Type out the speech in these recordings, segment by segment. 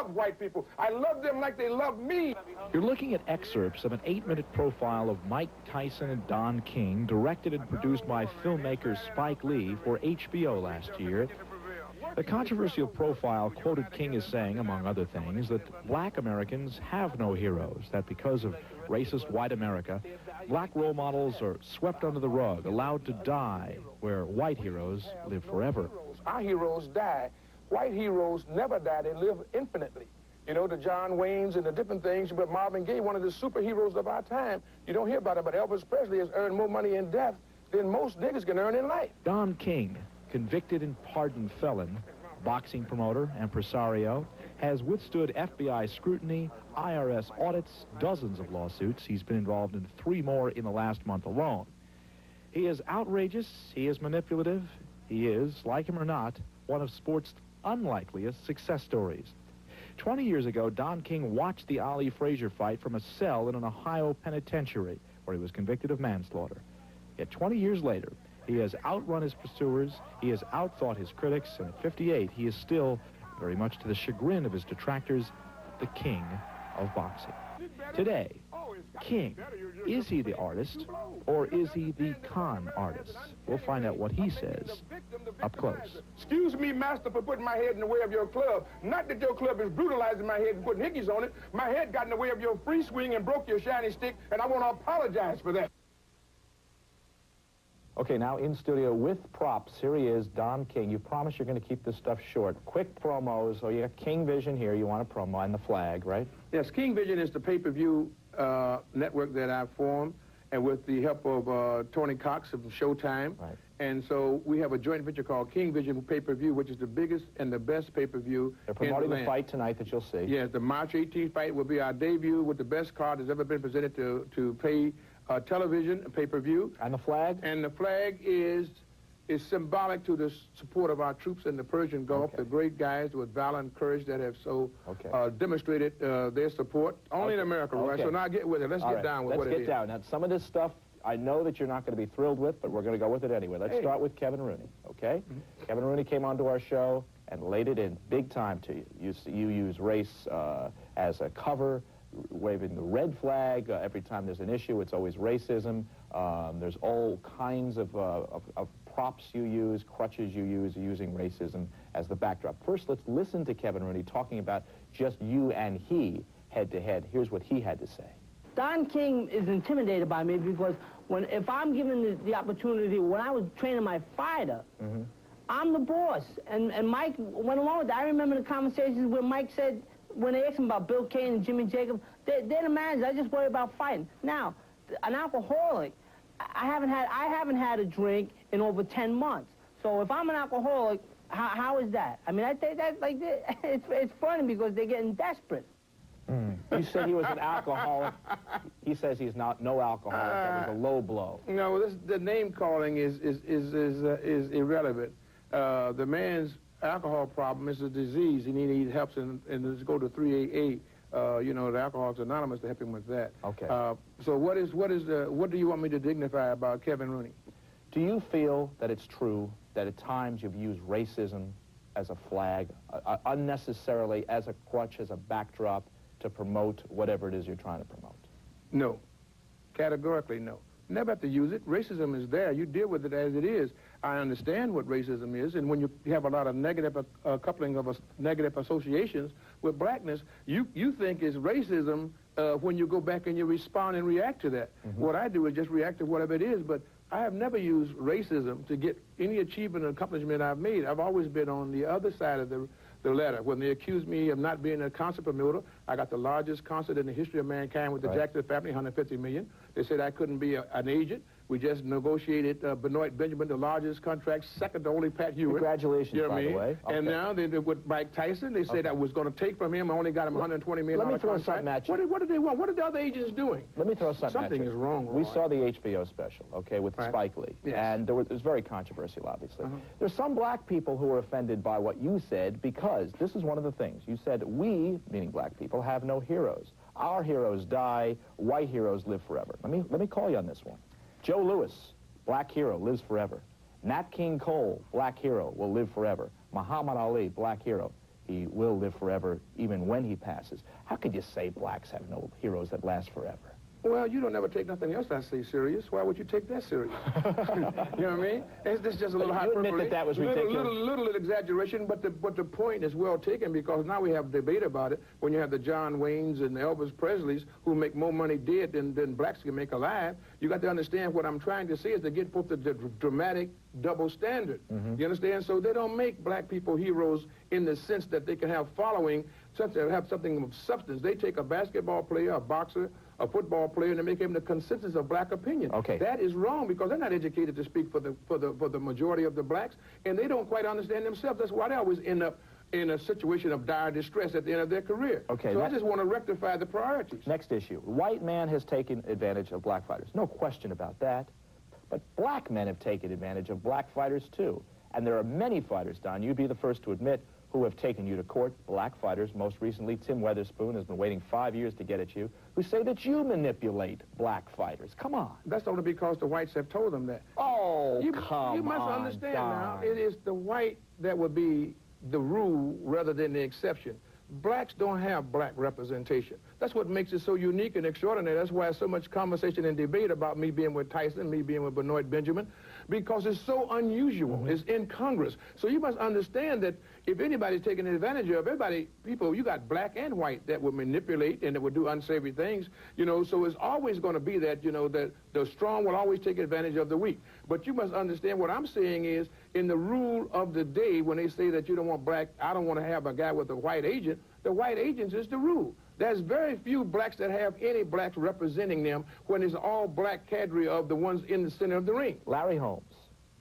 love white people. I love them like they love me. You're looking at excerpts of an 8-minute profile of Mike Tyson and Don King, directed and produced by filmmaker Spike Lee for HBO last year. The controversial profile quoted King as saying, among other things, that black Americans have no heroes, that because of racist white America, black role models are swept under the rug, allowed to die, where white heroes live forever. Our heroes die. White heroes never die. They live infinitely. You know, the John Waynes and the different things, but Marvin Gaye, one of the superheroes of our time, you don't hear about it, but Elvis Presley has earned more money in death than most niggas can earn in life. Don King, convicted and pardoned felon, boxing promoter, impresario, has withstood FBI scrutiny, IRS audits, dozens of lawsuits. He's been involved in 3 more in the last month alone. He is outrageous, he is manipulative, he is, like him or not, one of sport's unlikeliest success stories. 20 years ago, Don King watched the Ali Frazier fight from a cell in an Ohio penitentiary where he was convicted of manslaughter. Yet 20 years later, he has outrun his pursuers, he has outthought his critics, and at 58, he is still, very much to the chagrin of his detractors, the king of boxing. Today, King, is he the artist, or is he the con artist? We'll find out what he says up close. Excuse me, master, for putting my head in the way of your club. Not that your club is brutalizing my head and putting hickeys on it. My head got in the way of your free swing and broke your shiny stick, and I want to apologize for that. Okay, now in studio with props, here he is, Don King. You promise you're going to keep this stuff short. Quick promos. Oh, you got King Vision here. You want a promo and the flag, right? Yes, King Vision is the pay-per-view network that I've formed, and with the help of Tony Cox of Showtime. Right. And so we have a joint venture called King Vision pay-per-view, which is the biggest and the best pay-per-view. They're promoting the fight tonight that you'll see. Yes, the March 18th fight will be our debut with the best card that's ever been presented to pay television pay-per-view. And the flag? And the flag is symbolic to the support of our troops in the Persian Gulf, the great guys with valor and courage that have so demonstrated their support. Only in America, right? So now get with it. Let's get down with what it is. Let's get down. Now, some of this stuff I know that you're not going to be thrilled with, but we're going to go with it anyway. Let's start with Kevin Rooney, okay? Kevin Rooney came onto our show and laid it in big time to you. You use race as a cover, waving the red flag. Every time there's an issue, it's always racism. There's all kinds of props you use, crutches you use, using racism as the backdrop. First, let's listen to Kevin Rooney talking about just you and he head-to-head. Here's what he had to say. Don King is intimidated by me because if I'm given the opportunity, when I was training my fighter, I'm the boss. And Mike went along with that. I remember the conversations where Mike said, when they asked him about Bill Kane and Jimmy Jacobs, they're the managers. I just worry about fighting. Now, an alcoholic, I haven't had a drink in over 10 months. So if I'm an alcoholic, how is that? I mean, I think that's like, it's funny because they're getting desperate. You said he was an alcoholic. He says he's no alcoholic. That was a low blow. No, the name calling is irrelevant. The man's alcohol problem is a disease. He needs help, and let's go to 3AA. You know, the Alcoholics Anonymous to help him with that. Okay. So what do you want me to dignify about Kevin Rooney? Do you feel that it's true that at times you've used racism as a flag, unnecessarily as a crutch, as a backdrop, to promote whatever it is you're trying to promote? No. Categorically, no. Never have to use it. Racism is there. You deal with it as it is. I understand what racism is, and when you have a lot of negative coupling of negative associations with blackness, you think it's racism when you go back and you respond and react to that. What I do is just react to whatever it is, but I have never used racism to get any achievement or accomplishment I've made. I've always been on the other side of the letter. When they accused me of not being a concert promoter, I got the largest concert in the history of mankind with the Jackson family, 150 million. They said I couldn't be an agent. We just negotiated Benoit Benjamin, the largest contract, second to only Pat Hewitt. Congratulations, you know by the way. Okay. And now with Mike Tyson, they said I was going to take from him. I only got him $120 million. Let me throw something at you. What did they want? What are the other agents doing? Let me throw something at you. Something is wrong. We saw the HBO special, okay, with Spike Lee. Yes. And it was very controversial, obviously. There's some black people who are offended by what you said because this is one of the things. You said, we, meaning black people, have no heroes. Our heroes die. White heroes live forever. Let me call you on this one. Joe Louis, black hero, lives forever. Nat King Cole, black hero, will live forever. Muhammad Ali, black hero, he will live forever even when he passes. How could you say blacks have no heroes that last forever? Well, you don't ever take nothing else I say serious. Why would you take that serious? You know what I mean? It's just a little hyperbole. You admit that was ridiculous. Little exaggeration, but the point is well taken, because now we have debate about it. When you have the John Waynes and the Elvis Presleys who make more money dead than blacks can make alive, you got to understand what I'm trying to say is to get both the dramatic double standard. You understand? So they don't make black people heroes in the sense that they can have following, such that have something of substance. They take a basketball player, a boxer, a football player, and they make him the consensus of black opinion. Okay. That is wrong, because they're not educated to speak for the majority of the blacks, and they don't quite understand themselves. That's why they always end up in a situation of dire distress at the end of their career. Okay. So I just want to rectify the priorities. Next issue. White man has taken advantage of black fighters. No question about that. But black men have taken advantage of black fighters, too. And there are many fighters, Don, you'd be the first to admit, who have taken you to court, black fighters. Most recently, Tim Weatherspoon has been waiting 5 years to get at you, who say that you manipulate black fighters. Come on. That's only because the whites have told them that. Oh, You come must on, understand Don. now, it is the white that would be the rule rather than the exception. Blacks don't have black representation. That's what makes it so unique and extraordinary. That's why so much conversation and debate about me being with Tyson, me being with Benoit Benjamin, because it's so unusual. It's incongruous. So you must understand that if anybody's taking advantage of people, you got black and white that would manipulate and that would do unsavory things, you know, so it's always going to be that, you know, that the strong will always take advantage of the weak. But you must understand what I'm saying is, in the rule of the day, when they say that you don't want black, I don't want to have a guy with a white agent, the white agents is the rule. There's very few blacks that have any blacks representing them when it's all black cadre of the ones in the center of the ring. Larry Holmes,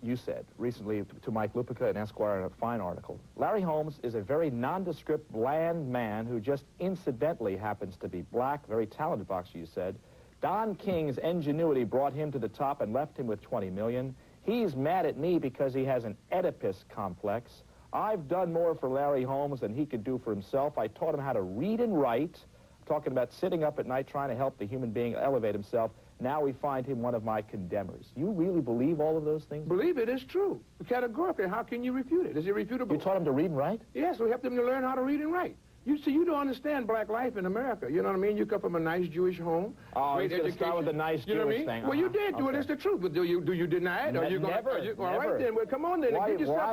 you said recently to Mike Lupica in Esquire in a fine article, Larry Holmes is a very nondescript, bland man who just incidentally happens to be black, very talented boxer, you said. Don King's ingenuity brought him to the top and left him with $20 million. He's mad at me because he has an Oedipus complex. I've done more for Larry Holmes than he could do for himself. I taught him how to read and write, talking about sitting up at night trying to help the human being elevate himself. Now we find him one of my condemners. You really believe all of those things? Believe it is true. Categorically, how can you refute it? Is it refutable? You taught him to read and write? Yes, we helped them to learn how to read and write. You see, you don't understand black life in America. You know what I mean? You come from a nice Jewish home. Oh, he's going to start with the nice Jewish thing. Well, you did do it. It's the truth. But do you deny it? Are you never. All right, then. Well, come on, then.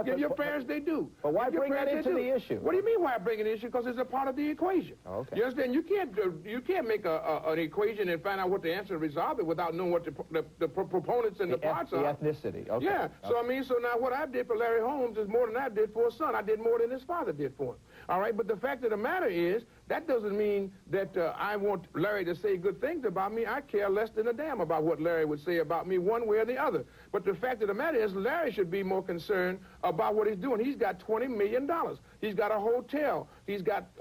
Give your parents they do. But why bring that into the issue? What do you mean why bring an issue? Because it's a part of the equation. Okay. You understand? You can't make an equation and find out what the answer to resolve it without knowing what the proponents and the parts are. The ethnicity. Okay. Yeah. So, I mean, so now what I did for Larry Holmes is more than I did for his son. I did more than his father did for him. All right? But the fact of the matter is, that doesn't mean that I want Larry to say good things about me. I care less than a damn about what Larry would say about me one way or the other. But the fact of the matter is, Larry should be more concerned about what he's doing. He's got $20 million. He's got a hotel. He's got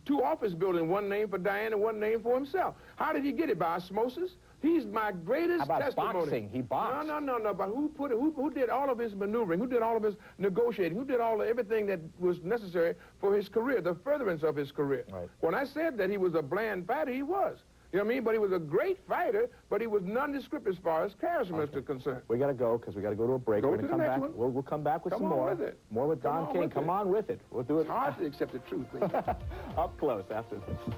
2 office buildings, one named for Diane and one named for himself. How did he get it? By osmosis? He's my greatest testimony. How about boxing? He boxed. No. But who did all of his maneuvering? Who did all of his negotiating? Who did everything that was necessary for his career, the furtherance of his career? Right. When I said that he was a bland fighter, he was. You know what I mean? But he was a great fighter, but he was nondescript as far as charisma is concerned. We got to go because we got to go to a break. Go We're to going the to next come back. one. We'll come back with Come some on more. with it. More with Don King. Come on with it. We'll do it. It's hard to accept the truth. Up close after this.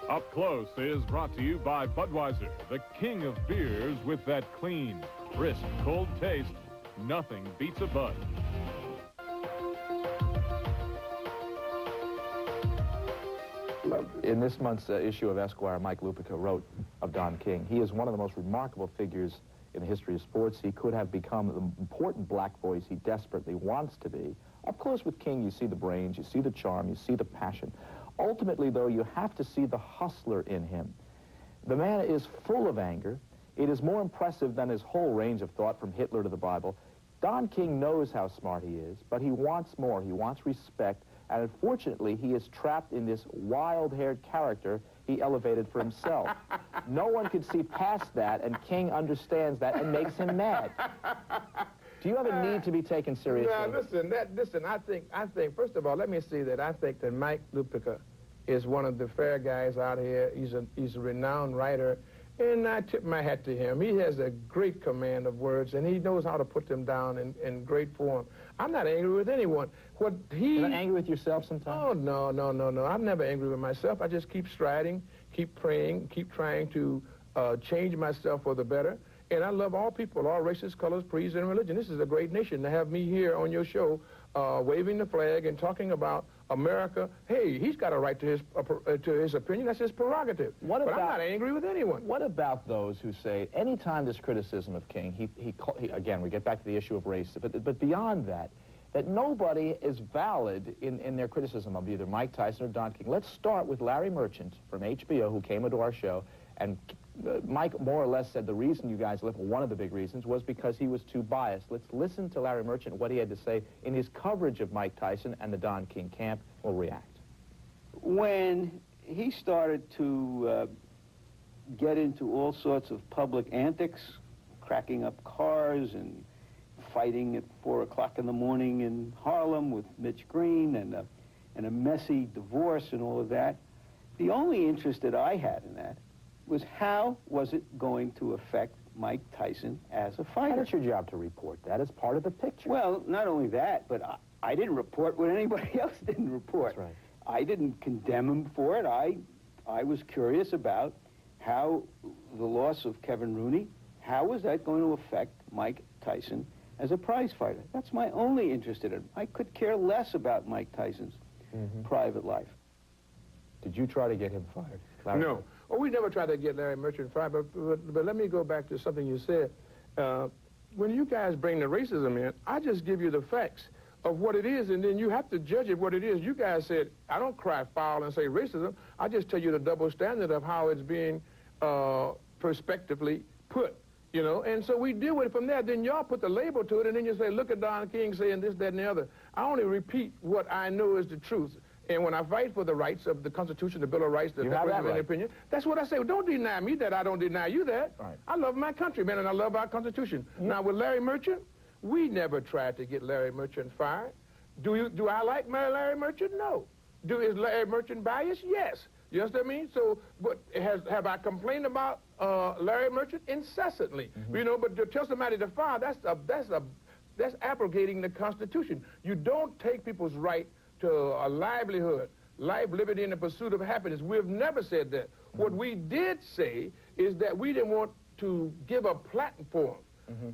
Up Close is brought to you by Budweiser, the king of beers with that clean, crisp, cold taste. Nothing beats a Bud. In this month's issue of Esquire, Mike Lupica wrote of Don King. He is one of the most remarkable figures in the history of sports. He could have become the important black voice he desperately wants to be. Up close with King, you see the brains, you see the charm, you see the passion. Ultimately, though, you have to see the hustler in him. The man is full of anger. It is more impressive than his whole range of thought from Hitler to the Bible. Don King knows how smart he is, but he wants more. He wants respect, and unfortunately, he is trapped in this wild-haired character he elevated for himself. No one could see past that, and King understands that and makes him mad. Do you have a need to be taken seriously? No, listen, I think, first of all, let me say that I think that Mike Lupica is one of the fair guys out here. He's a renowned writer, and I tip my hat to him. He has a great command of words, and he knows how to put them down in great form. I'm not angry with anyone. What he... You're not angry with yourself sometimes? Oh, no, no, no, no. I'm never angry with myself. I just keep striding, keep praying, keep trying to change myself for the better. And I love all people, all races, colors, creeds, and religion. This is a great nation. To have me here on your show waving the flag and talking about America, hey, he's got a right to his opinion. That's his prerogative. But I'm not angry with anyone. What about those who say, anytime there's criticism of King, he again, we get back to the issue of race, but beyond that, that nobody is valid in their criticism of either Mike Tyson or Don King. Let's start with Larry Merchant from HBO, who came into our show, and Mike more or less said the reason you guys left, one of the big reasons, was because he was too biased. Let's listen to Larry Merchant, what he had to say in his coverage of Mike Tyson and the Don King camp. We'll react. When he started to get into all sorts of public antics, cracking up cars and fighting at 4 o'clock in the morning in Harlem with Mitch Green and a messy divorce and all of that, the only interest that I had in that was how was it going to affect Mike Tyson as a fighter. And it's your job to report that as part of the picture. Well, not only that, but I didn't report what anybody else didn't report. That's right. I didn't condemn him for it. I was curious about how the loss of Kevin Rooney, how was that going to affect Mike Tyson as a prize fighter? That's my only interest in it. I could care less about Mike Tyson's private life. Did you try to get him fired? Larry? No. Oh, we never tried to get Larry Merchant fired, but let me go back to something you said. When you guys bring the racism in, I just give you the facts of what it is, and then you have to judge it what it is. You guys said, I don't cry foul and say racism. I just tell you the double standard of how it's being prospectively put, you know, and so we deal with it from there. Then y'all put the label to it, and then you say, look at Don King saying this, that, and the other. I only repeat what I know is the truth. And when I fight for the rights of the Constitution, the Bill of Rights, the Declaration of Independence, that's what I say. Well, don't deny me that I don't deny you that. Right. I love my country, man, and I love our Constitution. Now, with Larry Merchant, we never tried to get Larry Merchant fired. Do I like Larry Merchant? No. Is Larry Merchant biased? Yes. You understand what I mean? So, but have I complained about Larry Merchant? Incessantly. You know, but to tell somebody to fire, that's abrogating the Constitution. You don't take people's right to a livelihood, life, liberty, and the pursuit of happiness. We've never said that. What we did say is that we didn't want to give a platform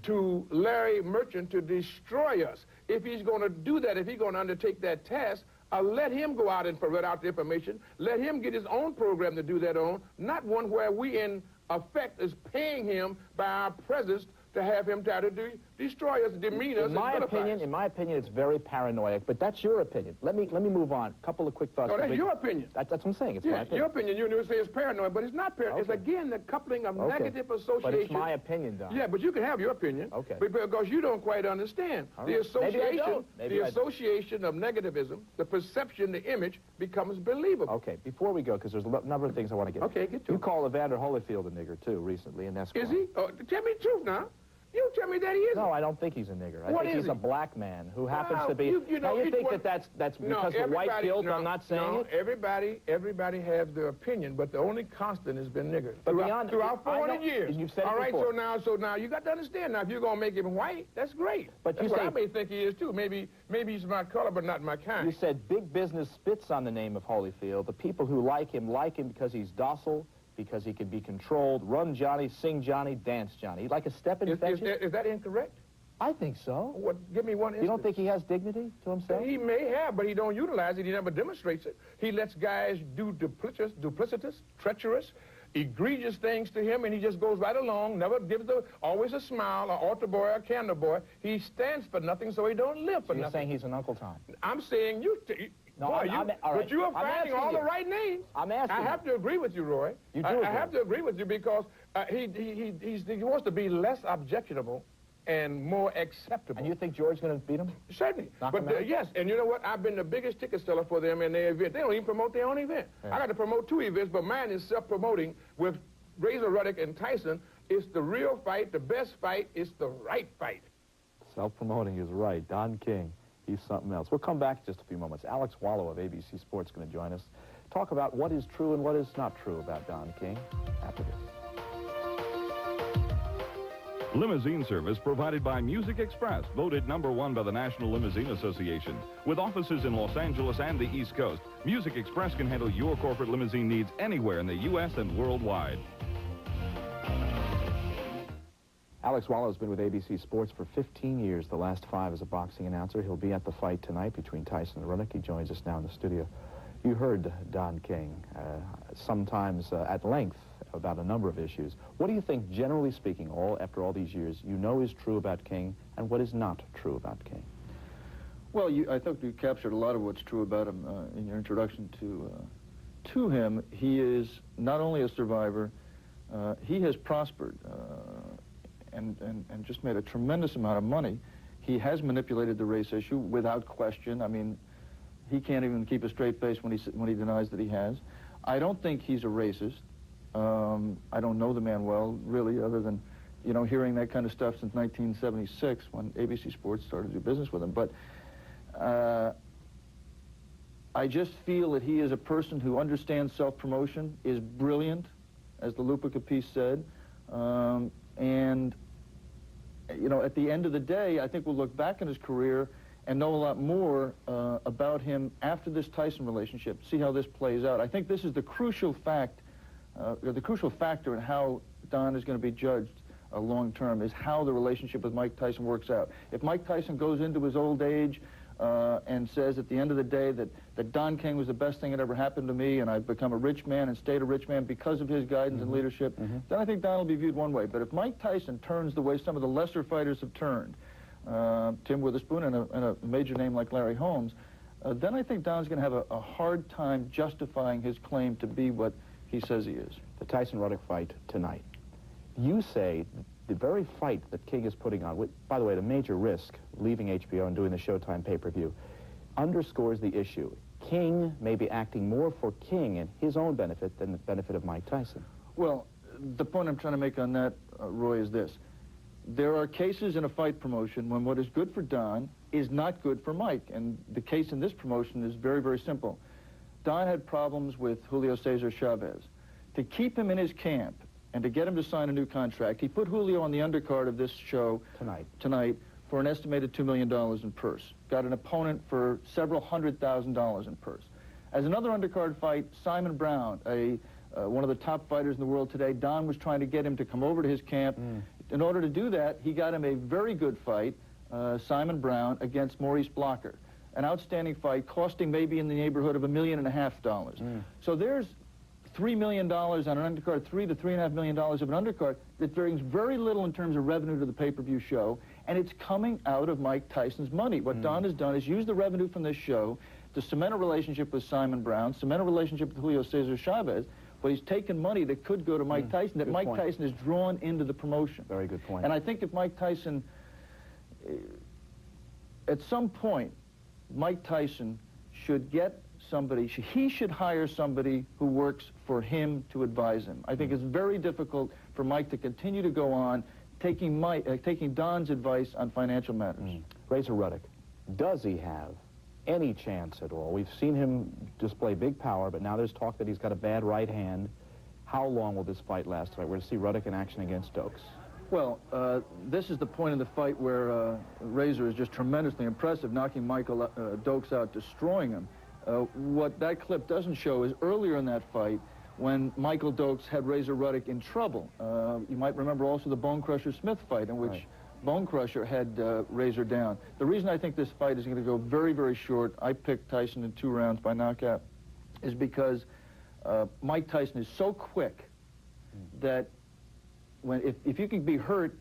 to Larry Merchant to destroy us. If he's going to do that, if he's going to undertake that task, let him go out and provide out the information. Let him get his own program to do that on, not one where we, in effect, is paying him by our presence to have him try to destroy us, demean us. In my opinion, it's very paranoid. But that's your opinion. Let me move on. A couple of quick thoughts. No, that's your opinion. That's what I'm saying. It's my opinion. Your opinion. You say it's paranoid, but it's not paranoid. Okay. It's again the coupling of negative association. But it's my opinion, Don. Yeah, but you can have your opinion. Okay. Because you don't quite understand the association. The association of negativism, the perception, the image becomes believable. Okay. Before we go, because there's a number of things I want to get. Okay, get to. You called Evander Holyfield a nigger too recently, and that's. Is he? Oh, tell me the truth now. You tell me that he isn't. No, I don't think he's a nigger. I think he's a black man who happens to be... You think that's because of white guilt? I'm not saying it? Everybody has their opinion, but the only constant has been nigger. But throughout 400 years. You've said all right, before. so now you got to understand. Now, if you're going to make him white, that's great. But that's what I may think he is, too. Maybe he's my color, but not my kind. You said big business spits on the name of Holyfield. The people who like him because he's docile, because he can be controlled, run Johnny, sing Johnny, dance Johnny. Like a step infection? Is that incorrect? I think so. What? Give me one instance. You don't think he has dignity to himself? He may have, but he don't utilize it. He never demonstrates it. He lets guys do duplicitous, treacherous, egregious things to him, and he just goes right along, never gives always a smile, an altar boy, a candle boy. He stands for nothing, so he don't live for nothing. You're saying he's an Uncle Tom? I'm saying you... No, boy, but you are finding all the right names. I'm asking. I have to agree with you, Roy. You do. I have to agree with you because he wants to be less objectionable and more acceptable. And you think George's going to beat him? Certainly. But yes, and you know what? I've been the biggest ticket seller for them in their event. They don't even promote their own event. Yeah. I got to promote 2 events, but mine is self-promoting with Ruddock and Tyson. It's the real fight, the best fight. It's the right fight. Self-promoting is right. Don King. He's something else. We'll come back in just a few moments. Alex Wallow of ABC Sports is going to join us. Talk about what is true and what is not true about Don King after this. Limousine service provided by Music Express, voted #1 by the National Limousine Association. With offices in Los Angeles and the East Coast, Music Express can handle your corporate limousine needs anywhere in the U.S. and worldwide. Alex Wallow has been with ABC Sports for 15 years, the last 5 as a boxing announcer. He'll be at the fight tonight between Tyson and Ruddock. He joins us now in the studio. You heard Don King, sometimes at length, about a number of issues. What do you think, generally speaking, after all these years, you know is true about King, and what is not true about King? Well, I think you captured a lot of what's true about him in your introduction to him. He is not only a survivor, he has prospered and just made a tremendous amount of money. He has manipulated the race issue without question. I mean, he can't even keep a straight face when he denies that he has. I don't think he's a racist. I don't know the man well, really, other than, you know, hearing that kind of stuff since 1976 when ABC Sports started to do business with him. But I just feel that he is a person who understands self-promotion, is brilliant, as the Lupica piece said, and, you know, at the end of the day, I think we'll look back in his career and know a lot more about him after this Tyson relationship, see how this plays out. I think this is the crucial fact, the crucial factor in how Don is going to be judged long term, is how the relationship with Mike Tyson works out. If Mike Tyson goes into his old age and says at the end of the day that Don King was the best thing that ever happened to me and I've become a rich man and stayed a rich man because of his guidance and leadership, then I think Don will be viewed one way. But if Mike Tyson turns the way some of the lesser fighters have turned, Tim Witherspoon and a major name like Larry Holmes, then I think Don's going to have a hard time justifying his claim to be what he says he is. The Tyson-Ruddock fight tonight. You say the very fight that King is putting on, by the way, at a major risk, leaving HBO and doing the Showtime pay-per-view, underscores the issue. King may be acting more for King and his own benefit than the benefit of Mike Tyson. Well, the point I'm trying to make on that, Roy, is this. There are cases in a fight promotion when what is good for Don is not good for Mike, and the case in this promotion is very, very simple. Don had problems with Julio Cesar Chavez. To keep him in his camp and to get him to sign a new contract, he put Julio on the undercard of this show tonight for an estimated $2 million in purse. Got an opponent for several $100,000 in purse. As another undercard fight, Simon Brown, one of the top fighters in the world today, Don was trying to get him to come over to his camp. In order to do that, he got him a very good fight, Simon Brown, against Maurice Blocker. An outstanding fight, costing maybe in the neighborhood of $1.5 million. So there's $3 million on an undercard, $3 to $3.5 million of an undercard that brings very little in terms of revenue to the pay-per-view show, and it's coming out of Mike Tyson's money. What Don has done is use the revenue from this show to cement a relationship with Simon Brown, cement a relationship with Julio Cesar Chavez, but he's taken money that could go to Mike Tyson, that Mike Tyson is drawn into the promotion. Very good point. And I think if Mike Tyson, at some point, Mike Tyson should get somebody, he should hire somebody who works for him to advise him. I think it's very difficult for Mike to continue to go on taking Don's advice on financial matters. Razor Ruddock, does he have any chance at all? We've seen him display big power, but now there's talk that he's got a bad right hand. How long will this fight last tonight? We're going to see Ruddock in action against Dokes. Well, this is the point in the fight where Razor is just tremendously impressive, knocking Michael Dokes out, destroying him. What that clip doesn't show is earlier in that fight when Michael Dokes had Razor Ruddock in trouble. You might remember also the Bone Crusher Smith fight in which Bone Crusher had Razor down. The reason I think this fight is going to go very, very short, I picked Tyson in 2 rounds by knockout, is because Mike Tyson is so quick that if you can be hurt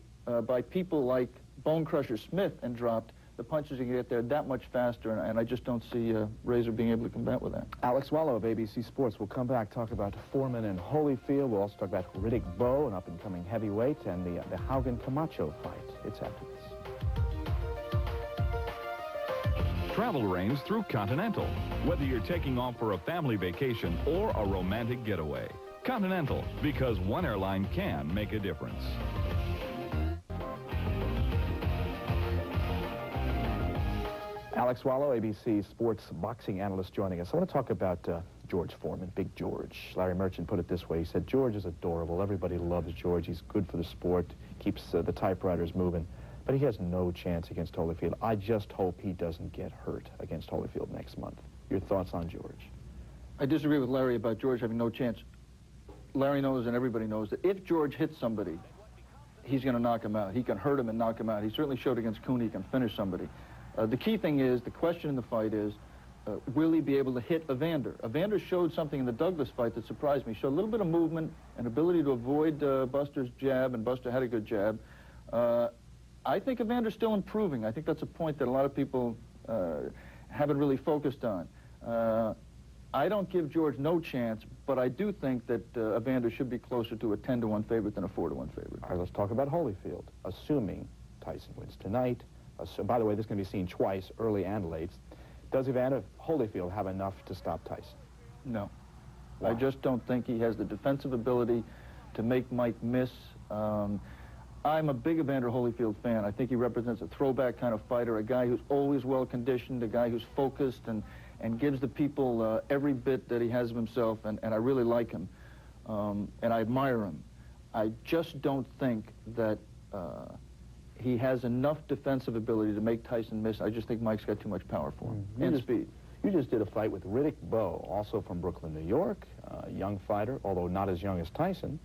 by people like Bone Crusher Smith and dropped, the punches you can get there that much faster, and I just don't see Razor being able to combat with that. Alex Wallow of ABC Sports. We'll come back, talk about Foreman and Holyfield. We'll also talk about Riddick Bowe, an up-and-coming heavyweight, and the Haugen-Camacho fight. It's after this. Travel reigns through Continental. Whether you're taking off for a family vacation or a romantic getaway, Continental, because one airline can make a difference. Alex Wallow, ABC Sports boxing analyst, joining us. I want to talk about George Foreman, Big George. Larry Merchant put it this way. He said, George is adorable. Everybody loves George. He's good for the sport, keeps the typewriters moving. But he has no chance against Holyfield. I just hope he doesn't get hurt against Holyfield next month. Your thoughts on George? I disagree with Larry about George having no chance. Larry knows and everybody knows that if George hits somebody, he's going to knock him out. He can hurt him and knock him out. He certainly showed against Cooney he can finish somebody. The key thing is, the question in the fight is, will he be able to hit Evander? Evander showed something in the Douglas fight that surprised me. He showed a little bit of movement and ability to avoid Buster's jab, and Buster had a good jab. I think Evander's still improving. I think that's a point that a lot of people haven't really focused on. I don't give George no chance, but I do think that Evander should be closer to a 10-to-1 favorite than a 4-to-1 favorite. All right, let's talk about Holyfield. Assuming Tyson wins tonight, by the way, this is going to be seen twice, early and late. Does Evander Holyfield have enough to stop Tyson? No. Why? I just don't think he has the defensive ability to make Mike miss. I'm a big Evander Holyfield fan. I think he represents a throwback kind of fighter, a guy who's always well-conditioned, a guy who's focused and gives the people every bit that he has of himself, and I really like him, and I admire him. I just don't think that he has enough defensive ability to make Tyson miss. I just think Mike's got too much power for him, and speed. You just did a fight with Ruddock Bowe, also from Brooklyn, New York, a young fighter, although not as young as Tyson.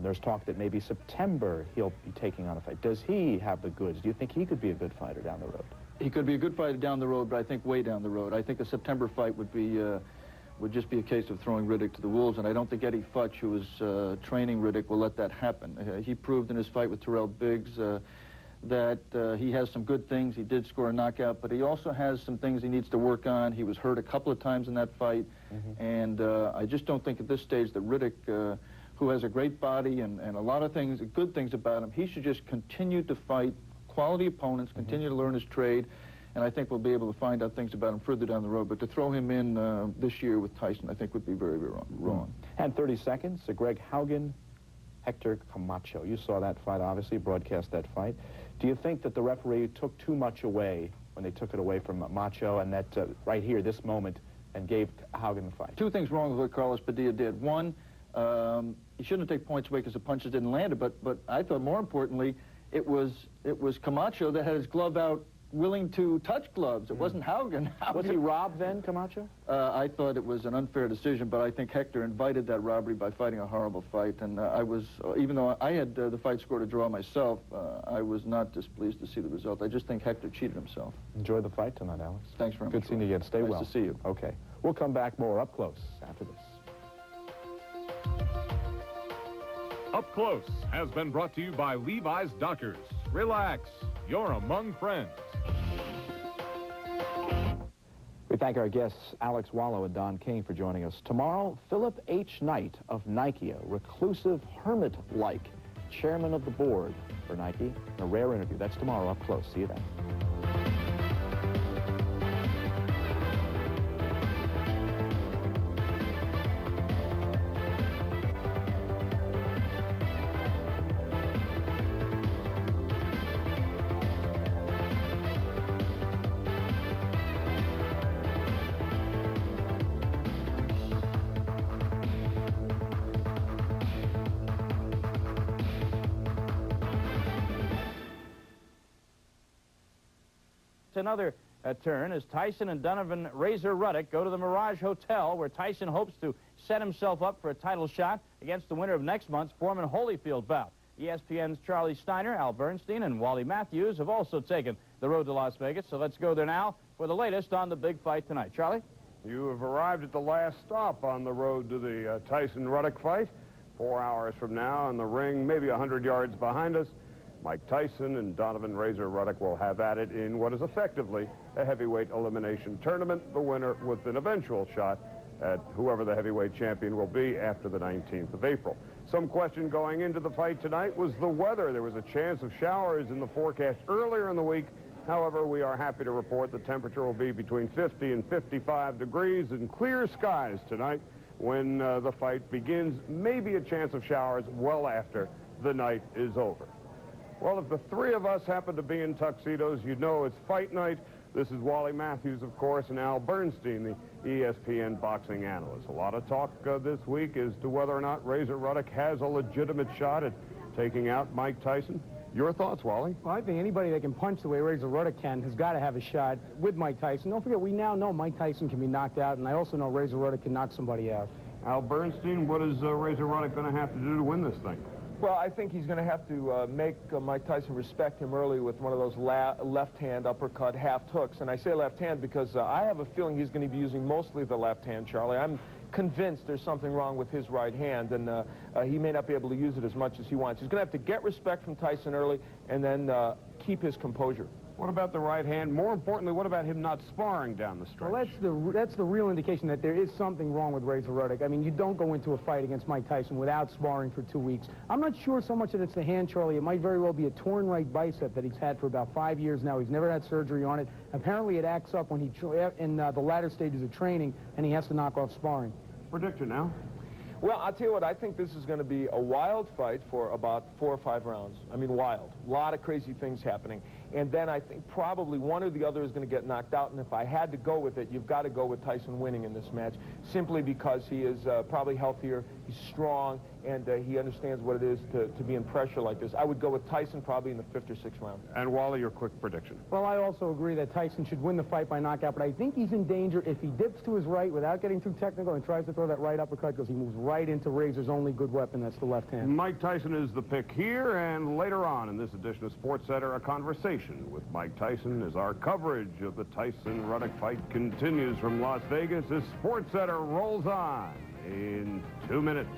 There's talk that maybe September he'll be taking on a fight. Does he have the goods? Do you think he could be a good fighter down the road? He could be a good fighter down the road, but I think way down the road. I think a September fight would just be a case of throwing Ruddock to the wolves, and I don't think Eddie Futch, who was training Ruddock, will let that happen. He proved in his fight with Terrell Biggs that he has some good things. He did score a knockout, but he also has some things he needs to work on. He was hurt a couple of times in that fight, and I just don't think at this stage that Ruddock, who has a great body and a lot of things, good things about him, he should just continue to fight quality opponents, continue to learn his trade, and I think we'll be able to find out things about him further down the road. But to throw him in this year with Tyson, I think would be very, very wrong. And 30 seconds, Greg Haugen, Hector Camacho. You saw that fight, obviously, broadcast that fight. Do you think that the referee took too much away when they took it away from Macho, and that right here, this moment, and gave Haugen the fight? Two things wrong with what Carlos Padilla did. One, he shouldn't take points away because the punches didn't land it, but I thought more importantly, it was Camacho that had his glove out, willing to touch gloves. It wasn't Haugen. Was he robbed then, Camacho? I thought it was an unfair decision, but I think Hector invited that robbery by fighting a horrible fight, and I was, even though I had the fight scored a draw myself, I was not displeased to see the result. I just think Hector cheated himself. Enjoy the fight tonight, Alex. Thanks very much. Good seeing you again. Stay well. Nice to see you. Okay. We'll come back more up close after this. Up Close has been brought to you by Levi's Dockers. Relax, you're among friends. We thank our guests, Alex Wallow and Don King, for joining us. Tomorrow, Philip H. Knight of Nike, a reclusive hermit-like chairman of the board for Nike. A rare interview. That's tomorrow, Up Close. See you then. Another turn as Tyson and Donovan Razor Ruddock go to the Mirage Hotel, where Tyson hopes to set himself up for a title shot against the winner of next month's Foreman Holyfield bout. ESPN's Charlie Steiner, Al Bernstein, and Wally Matthews have also taken the road to Las Vegas, so let's go there now for the latest on the big fight tonight. Charlie? You have arrived at the last stop on the road to the Tyson-Ruddock fight. 4 hours from now in the ring, maybe 100 yards behind us, Mike Tyson and Donovan Razor Ruddock will have at it in what is effectively a heavyweight elimination tournament, the winner with an eventual shot at whoever the heavyweight champion will be after the 19th of April. Some question going into the fight tonight was the weather. There was a chance of showers in the forecast earlier in the week. However, we are happy to report the temperature will be between 50 and 55 degrees and clear skies tonight when the fight begins. Maybe a chance of showers well after the night is over. Well, if the three of us happen to be in tuxedos, you know it's fight night This is Wally Matthews, of course, and Al Bernstein, the ESPN boxing analyst. A lot of talk this week as to whether or not Razor Ruddock has a legitimate shot at taking out Mike Tyson. Your thoughts, Wally? Well, I think anybody that can punch the way Razor Ruddock can has got to have a shot with Mike Tyson. Don't forget, we now know Mike Tyson can be knocked out, and I also know Razor Ruddock can knock somebody out. Al Bernstein, what is Razor Ruddock going to have to do to win this thing? Well, I think he's going to have to make Mike Tyson respect him early with one of those left-hand uppercut half hooks. And I say left-hand because I have a feeling he's going to be using mostly the left hand, Charlie. I'm convinced there's something wrong with his right hand, and he may not be able to use it as much as he wants. He's going to have to get respect from Tyson early and then keep his composure. What about the right hand? More importantly, what about him not sparring down the stretch? Well, that's the real indication that there is something wrong with Razor Ruddock. I mean, you don't go into a fight against Mike Tyson without sparring for 2 weeks. I'm not sure so much that it's the hand, Charlie. It might very well be a torn right bicep that he's had for about 5 years now. He's never had surgery on it. Apparently, it acts up when in the latter stages of training, and he has to knock off sparring. Prediction now? Well, I'll tell you what, I think this is going to be a wild fight for about 4 or 5 rounds. I mean, wild. A lot of crazy things happening. And then I think probably one or the other is going to get knocked out. And if I had to go with it, you've got to go with Tyson winning in this match, simply because he is probably healthier, he's strong, and he understands what it is to be in pressure like this. I would go with Tyson probably in the 5th or 6th round. And Wally, your quick prediction? Well, I also agree that Tyson should win the fight by knockout, but I think he's in danger if he dips to his right without getting too technical and tries to throw that right uppercut, because he moves right into Razor's only good weapon, that's the left hand. Mike Tyson is the pick here, and later on in this edition of Sports Center, a conversation with Mike Tyson as our coverage of the Tyson-Ruddock fight continues from Las Vegas as Sports Center rolls on in 2 minutes.